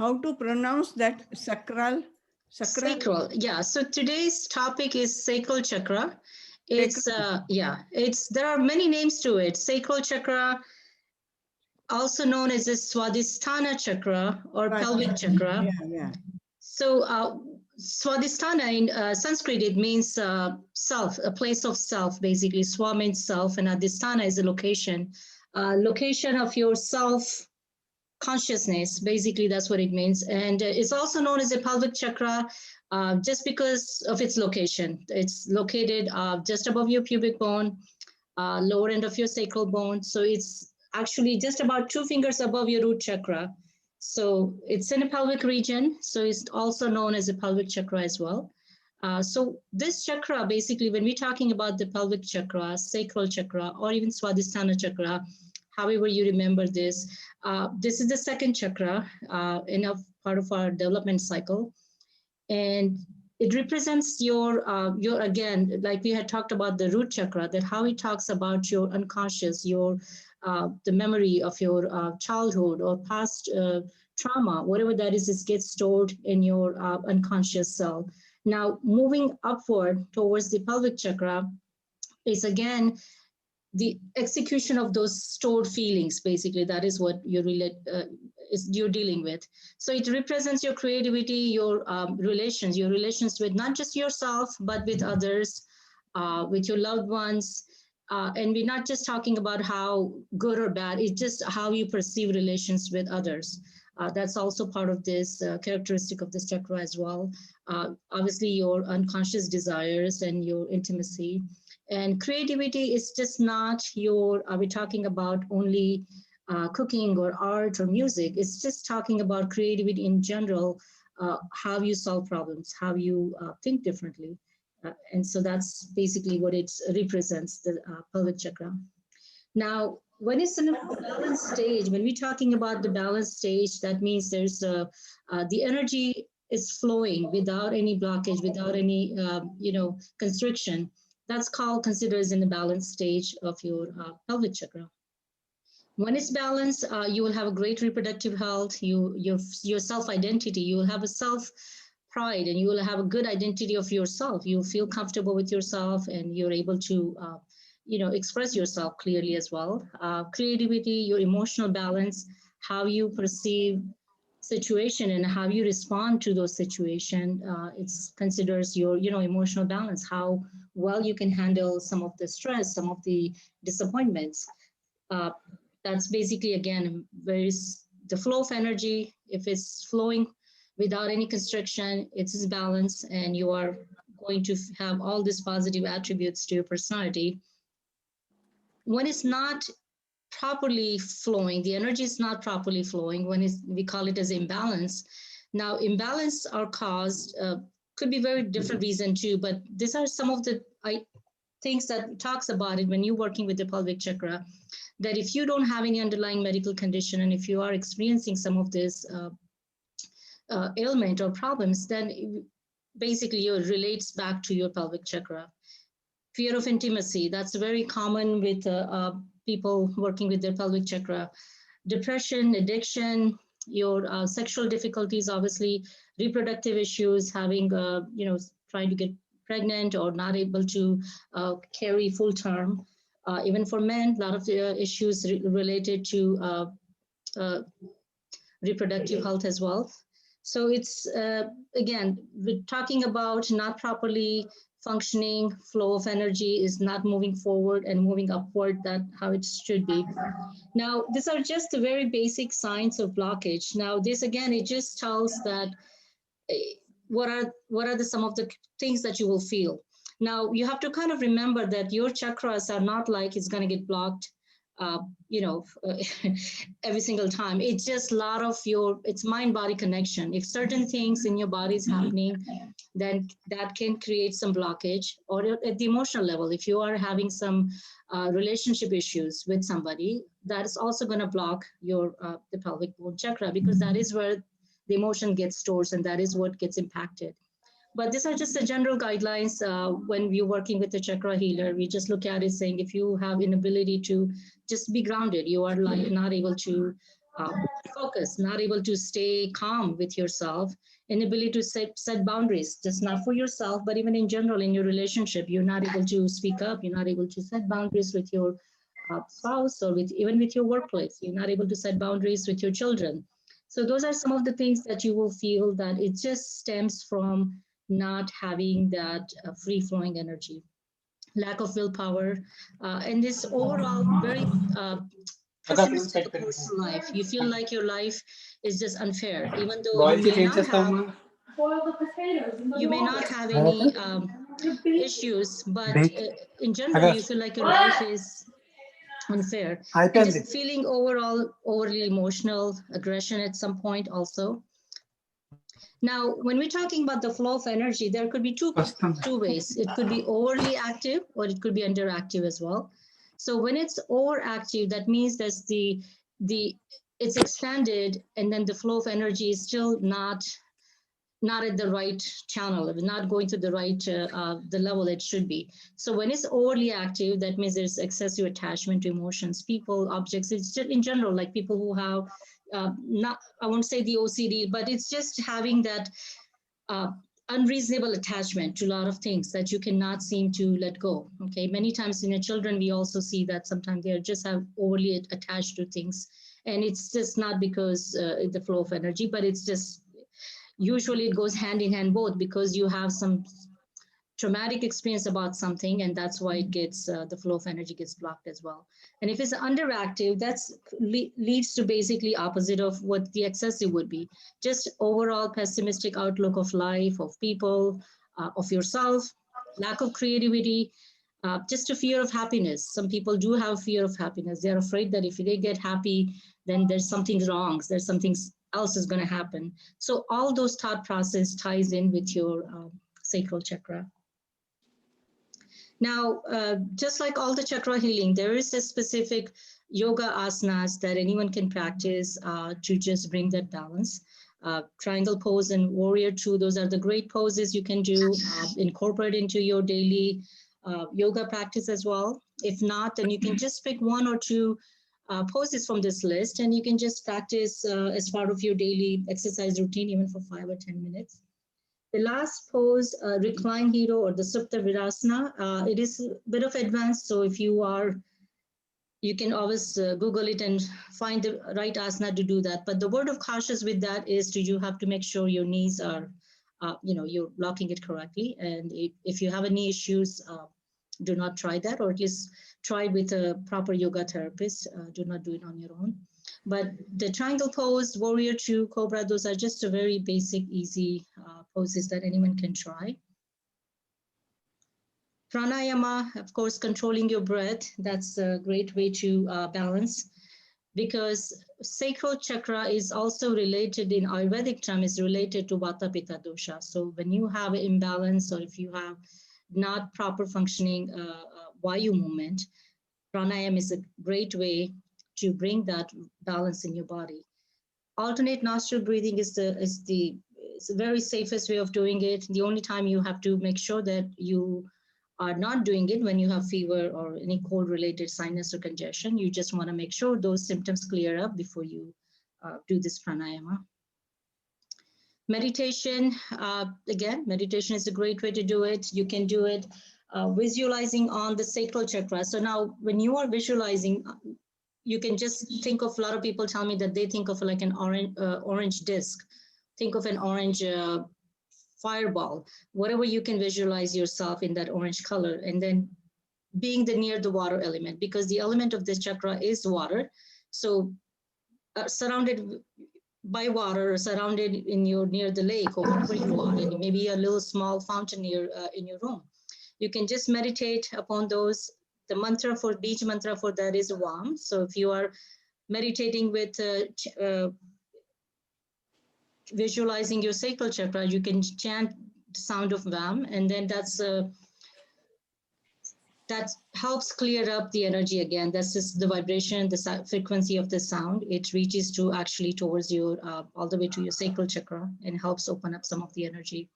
how to pronounce that sacral? Sacral, yeah. So today's topic is sacral chakra. It's there are many names to it. Sacral chakra, also known as the Swadhisthana Chakra or pelvic chakra. Yeah. So Swadhisthana in Sanskrit, it means self, a place of self, basically. Swa means self, and Adhisthana is a location, location of your self consciousness. Basically, that's what it means. And it's also known as a pelvic chakra just because of its location. It's located just above your pubic bone, lower end of your sacral bone. So it's actually just about 2 fingers above your root chakra. So it's in a pelvic region. So it's also known as a pelvic chakra as well. So this chakra, basically, when we're talking about the pelvic chakra, sacral chakra, or even Swadhisthana chakra, however you remember this, this is the second chakra in a part of our development cycle. And it represents your again, like we had talked about the root chakra, that how it talks about your unconscious, your the memory of your childhood or past trauma, whatever that is, it gets stored in your unconscious self. Now, moving upward towards the pelvic chakra is again the execution of those stored feelings. Basically, that is what you're dealing with. So it represents your creativity, your relations with not just yourself, but with others, with your loved ones. And we're not just talking about how good or bad, it's just how you perceive relations with others. That's also part of this characteristic of this chakra as well. Obviously, your unconscious desires and your intimacy. And creativity is just not are we talking about only cooking or art or music? It's just talking about creativity in general, how you solve problems, how you think differently. And so that's basically what it represents, the pelvic chakra. Now, when it's in a balanced stage, when we're talking about the balanced stage, that means there's the energy is flowing without any blockage, without any constriction. That's considered as in the balanced stage of your pelvic chakra. When it's balanced, you will have a great reproductive health. Your self-identity, you will have a self-pride, and you will have a good identity of yourself. You'll feel comfortable with yourself, and you're able to express yourself clearly as well. Creativity, your emotional balance, how you perceive situation and how you respond to those situations. It's considers your emotional balance, how well you can handle some of the stress, some of the disappointments. That's basically, again, the flow of energy. If it's flowing without any constriction, it's balance, and you are going to have all these positive attributes to your personality. When it's not properly flowing, the energy is not properly flowing, we call it as imbalance. Now, imbalance are caused, could be very different reason too, but these are some of the things that talks about it when you're working with the pelvic chakra, that if you don't have any underlying medical condition, and if you are experiencing some of this ailment or problems, then basically it relates back to your pelvic chakra. Fear of intimacy, that's very common with people working with their pelvic chakra. Depression, addiction, your sexual difficulties, obviously, reproductive issues, having, trying to get pregnant or not able to carry full term. Even for men, a lot of issues related to reproductive health as well. So it's, again, we're talking about not properly functioning, flow of energy is not moving forward and moving upward, that how it should be. Now, these are just the very basic signs of blockage. Now, this again, it just tells that what are some of the things that you will feel. Now, you have to kind of remember that your chakras are not like it's going to get blocked every single time. It's just a lot of it's mind-body connection. If certain things in your body is happening, then that can create some blockage. Or at the emotional level, if you are having some relationship issues with somebody, that is also going to block your the pelvic bone chakra, because that is where the emotion gets stored, and that is what gets impacted. But these are just the general guidelines. When we're working with the chakra healer, we just look at it saying, if you have inability to just be grounded, you are like not able to focus, not able to stay calm with yourself, inability to set boundaries, just not for yourself, but even in general in your relationship. You're not able to speak up. You're not able to set boundaries with your spouse or even with your workplace. You're not able to set boundaries with your children. So those are some of the things that you will feel that it just stems from not having that free-flowing energy, lack of willpower, and this overall very pessimistic approach to life. You feel like your life is just unfair, even though you may not have any issues, but in general, you feel like your life is unfair. And just feeling overall overly emotional, aggression at some point also. Now, when we're talking about the flow of energy, there could be two ways. It could be overly active or it could be underactive as well. So when it's overactive, that means that's it's expanded, and then the flow of energy is still not at the right channel, not going to the right the level it should be. So when it's overly active, that means there's excessive attachment to emotions, people, objects. It's just in general, like people who have not, I won't say the OCD, but it's just having that unreasonable attachment to a lot of things that you cannot seem to let go. Okay, many times in the children, we also see that sometimes they are just overly attached to things, and it's just not because the flow of energy, but it's just usually it goes hand in hand both, because you have some traumatic experience about something, and that's why it gets the flow of energy gets blocked as well. And if it's underactive, that's leads to basically opposite of what the excessive would be. Just overall pessimistic outlook of life, of people, of yourself, lack of creativity, just a fear of happiness. Some people do have fear of happiness. They're afraid that if they get happy, then there's something wrong. There's something else is going to happen. So all those thought process ties in with your sacral chakra. Now, just like all the chakra healing, there is a specific yoga asanas that anyone can practice to just bring that balance. Triangle pose and warrior two, those are the great poses you can do, incorporate into your daily yoga practice as well. If not, then you can just pick one or two poses from this list, and you can just practice as part of your daily exercise routine, even for 5 or 10 minutes. The last pose, recline hero or the Supta Virasana, it is a bit of advanced. So if you can always Google it and find the right asana to do that. But the word of caution with that is you have to make sure your knees are, you're blocking it correctly. And if you have any issues, do not try that, or at least try with a proper yoga therapist. Do not do it on your own. But the triangle pose, warrior two, cobra, those are just a very basic, easy poses that anyone can try. Pranayama, of course, controlling your breath. That's a great way to balance, because sacral chakra is also related in Ayurvedic term, is related to Vata Pitta dosha. So when you have an imbalance, or if you have not proper functioning Vayu movement, pranayama is a great way to bring that balance in your body. Alternate nostril breathing is the very safest way of doing it. The only time you have to make sure that you are not doing it when you have fever or any cold related sinus or congestion. You just want to make sure those symptoms clear up before you do this pranayama. Meditation, again, meditation is a great way to do it. You can do it visualizing on the sacral chakra. So now when you are visualizing, you can just think of, a lot of people tell me that they think of like an orange disc. Think of an orange fireball, whatever you can visualize yourself in that orange color, and then being near the water element, because the element of this chakra is water. So surrounded by water, or surrounded near the lake or wherever you are, and maybe a little small fountain near in your room. You can just meditate upon those. The mantra for beach mantra for that is Vam. So if you are meditating with visualizing your sacral chakra, you can chant the sound of Vam, and then that helps clear up the energy again. That's just the vibration, the frequency of the sound. It reaches to actually towards your all the way to your sacral chakra and helps open up some of the energy.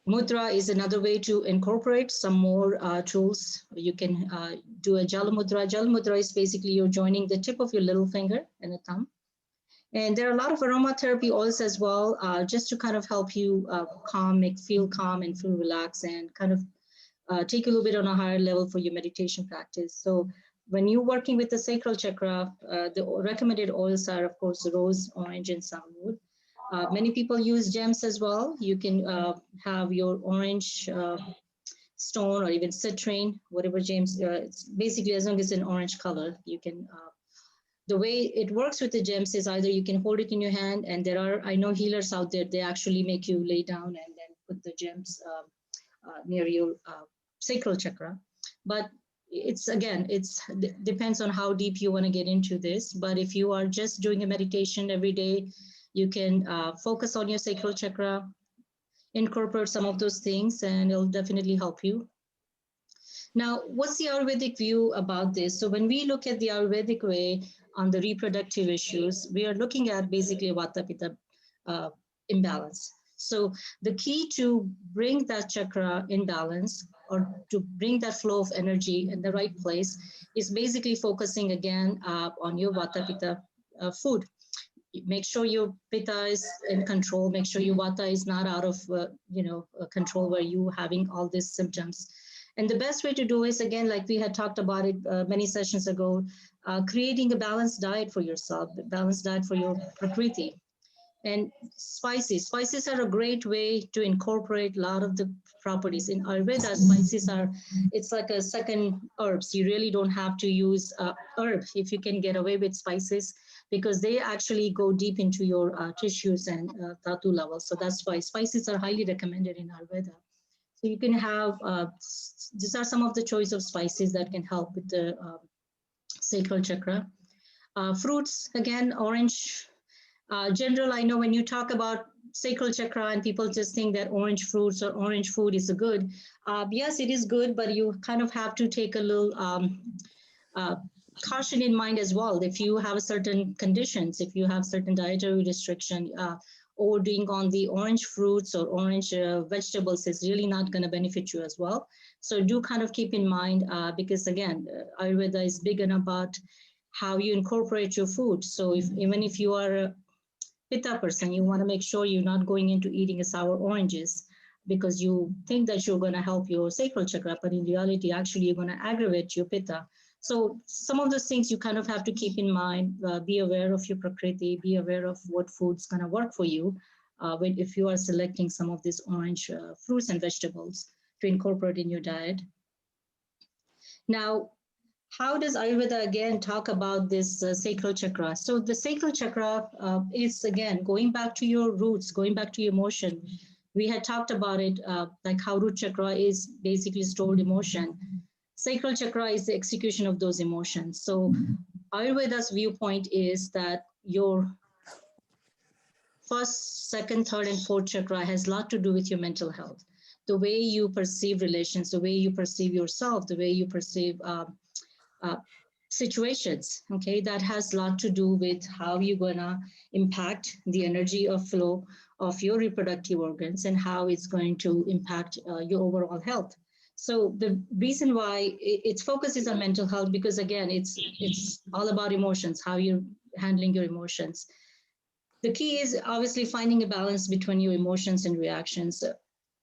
Mudra is another way to incorporate some more tools. You can do a Jala Mudra. Jala Mudra is basically you're joining the tip of your little finger and the thumb. And there are a lot of aromatherapy oils as well, just to kind of help you feel calm and feel relaxed and kind of take a little bit on a higher level for your meditation practice. So when you're working with the sacral chakra, the recommended oils are, of course, rose, orange, and sandalwood. Many people use gems as well. You can have your orange stone or even citrine, whatever gems. It's basically, as long as it's an orange color, you can. The way it works with the gems is either you can hold it in your hand, and there are, I know healers out there, they actually make you lay down and then put the gems near your sacral chakra. But it's again, depends on how deep you want to get into this. But if you are just doing a meditation every day, you can focus on your sacral chakra, incorporate some of those things, and it'll definitely help you. Now, what's the Ayurvedic view about this? So when we look at the Ayurvedic way on the reproductive issues, we are looking at basically Vata Pitta imbalance. So the key to bring that chakra in balance or to bring that flow of energy in the right place is basically focusing again on your Vata Pitta food. Make sure your Pitta is in control. Make sure your Vata is not out of control where you having all these symptoms. And the best way to do is, again, like we had talked about it many sessions ago, creating a balanced diet for yourself, a balanced diet for your Prakriti. And spices. Spices are a great way to incorporate a lot of the properties. In Ayurveda, spices are, it's like a second herbs. You really don't have to use herb if you can get away with spices, because they actually go deep into your tissues and dhatu levels. So that's why spices are highly recommended in Ayurveda. So you can have, these are some of the choice of spices that can help with the sacral chakra. Fruits, again, orange. General, I know when you talk about sacral chakra and people just think that orange fruits or orange food is good. Yes, it is good, but you kind of have to take a little caution in mind as well. If you have certain conditions, if you have certain dietary restriction, overdoing on the orange fruits or orange vegetables is really not going to benefit you as well. So do kind of keep in mind, because again, Ayurveda is big on about how you incorporate your food. So even if you are a Pitta person, you want to make sure you're not going into eating a sour oranges because you think that you're going to help your sacral chakra, but in reality, actually, you're going to aggravate your Pitta. So some of those things you kind of have to keep in mind, be aware of your Prakriti, be aware of what food's going to work for you if you are selecting some of these orange fruits and vegetables to incorporate in your diet. Now, how does Ayurveda again talk about this sacral chakra? So the sacral chakra is again going back to your roots, going back to your emotion. We had talked about it, like how root chakra is basically stored emotion. Sacral chakra is the execution of those emotions. So Ayurveda's viewpoint is that your first, second, third, and fourth chakra has a lot to do with your mental health. The way you perceive relations, the way you perceive yourself, the way you perceive situations, okay, that has a lot to do with how you're gonna impact the energy of flow of your reproductive organs and how it's going to impact your overall health. So the reason why its focus is on mental health, because again, it's all about emotions, how you're handling your emotions. The key is obviously finding a balance between your emotions and reactions.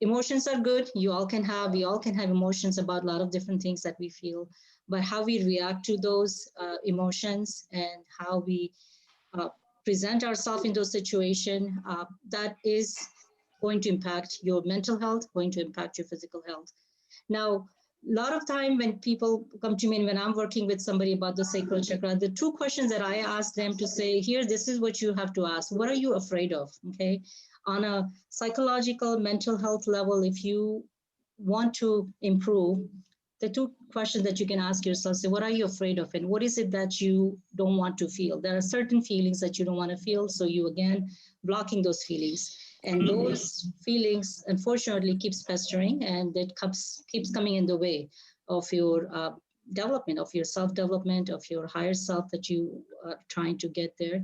Emotions are good. We all can have emotions about a lot of different things that we feel, but how we react to those emotions and how we present ourselves in those situations, that is going to impact your mental health, going to impact your physical health. Now, a lot of time when people come to me and when I'm working with somebody about the sacral chakra, the two questions that I ask them to say, here, this is what you have to ask. What are you afraid of? Okay. On a psychological, mental health level, if you want to improve, the two questions that you can ask yourself, say, what are you afraid of? And what is it that you don't want to feel? There are certain feelings that you don't want to feel. So you, again, blocking those feelings. And those feelings, unfortunately, keeps festering and it keeps coming in the way of your development, of your self-development, of your higher self that you are trying to get there.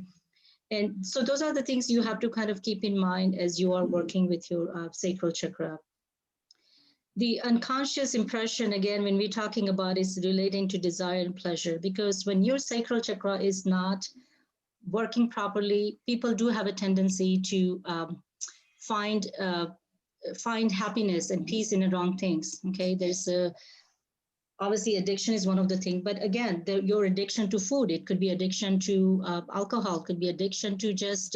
And so those are the things you have to kind of keep in mind as you are working with your sacral chakra. The unconscious impression, again, when we're talking about, is relating to desire and pleasure, because when your sacral chakra is not working properly, people do have a tendency to find find happiness and peace in the wrong things. Okay, there's a obviously addiction is one of the things, but again, your addiction to food, it could be addiction to alcohol, could be addiction to just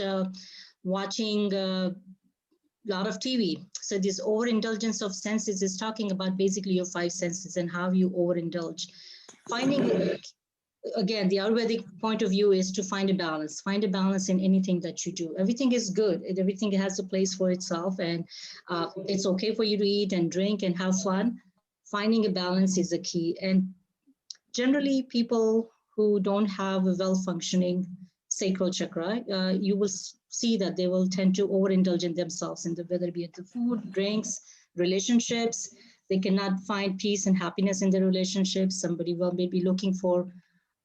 watching a lot of TV. So this overindulgence of senses is talking about basically your five senses and how you overindulge. Finding, again, the Ayurvedic point of view is to find a balance in anything that you do. Everything is good. Everything has a place for itself, and it's okay for you to eat and drink and have fun. Finding a balance is a key. And generally, people who don't have a well-functioning sacral chakra, you will see that they will tend to overindulge in themselves, in whether it be the food, drinks, relationships. They cannot find peace and happiness in their relationships. Somebody will maybe looking for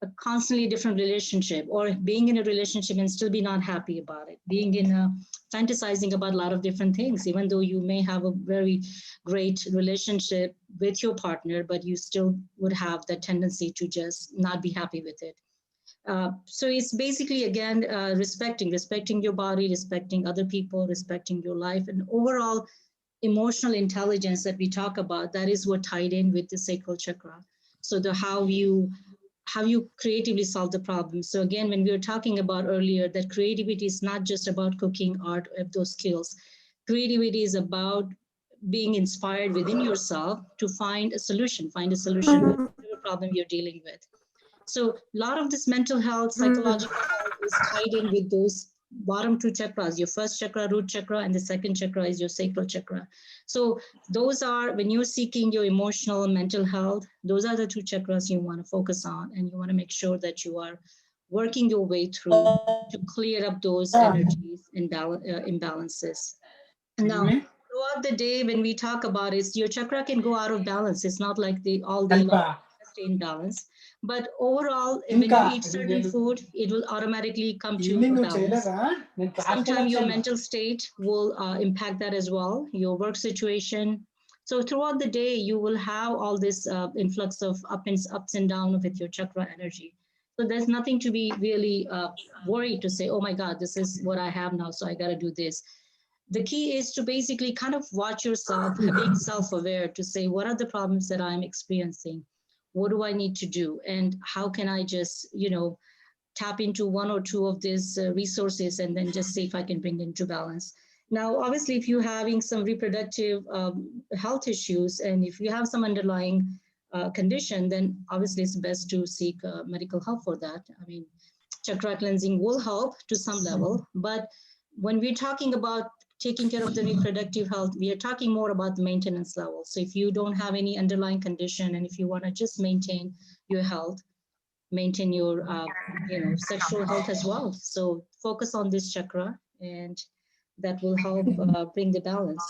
a constantly different relationship, or being in a relationship and still be not happy about it, being in a fantasizing about a lot of different things, even though you may have a very great relationship with your partner, but you still would have that tendency to just not be happy with it. So it's basically, again, respecting your body, respecting other people, respecting your life, and overall emotional intelligence that we talk about, that is what tied in with the sacral chakra. So the how you creatively solve the problem. So again, when we were talking about earlier, that creativity is not just about cooking, art, those skills. Creativity is about being inspired within yourself to find a solution to whatever problem you're dealing with. So a lot of this mental health, psychological health is tied in with those bottom two chakras. Your first chakra, root chakra, and the second chakra is your sacral chakra. So those are, when you're seeking your emotional, mental health, those are the two chakras you want to focus on, and you want to make sure that you are working your way through to clear up those energies and imbalances. Now, throughout the day, when we talk about it, your chakra can go out of balance. It's not like they all day long stay in balance. But overall, when you eat certain food, it will automatically come to a balance. Sometimes your mental state will impact that as well, your work situation. So throughout the day, you will have all this influx of ups and downs with your chakra energy. So there's nothing to be really worried to say, oh my God, this is what I have now, so I got to do this. The key is to basically kind of watch yourself, being self-aware, to say, what are the problems that I'm experiencing? What do I need to do? And how can I just, tap into one or two of these resources and then just see if I can bring it into balance. Now, obviously, if you're having some reproductive health issues, and if you have some underlying condition, then obviously it's best to seek medical help for that. I mean, chakra cleansing will help to some level, but when we're talking about taking care of the reproductive health, we are talking more about the maintenance level. So if you don't have any underlying condition, and if you want to just maintain your health, maintain your sexual health as well, so focus on this chakra, and that will help bring the balance.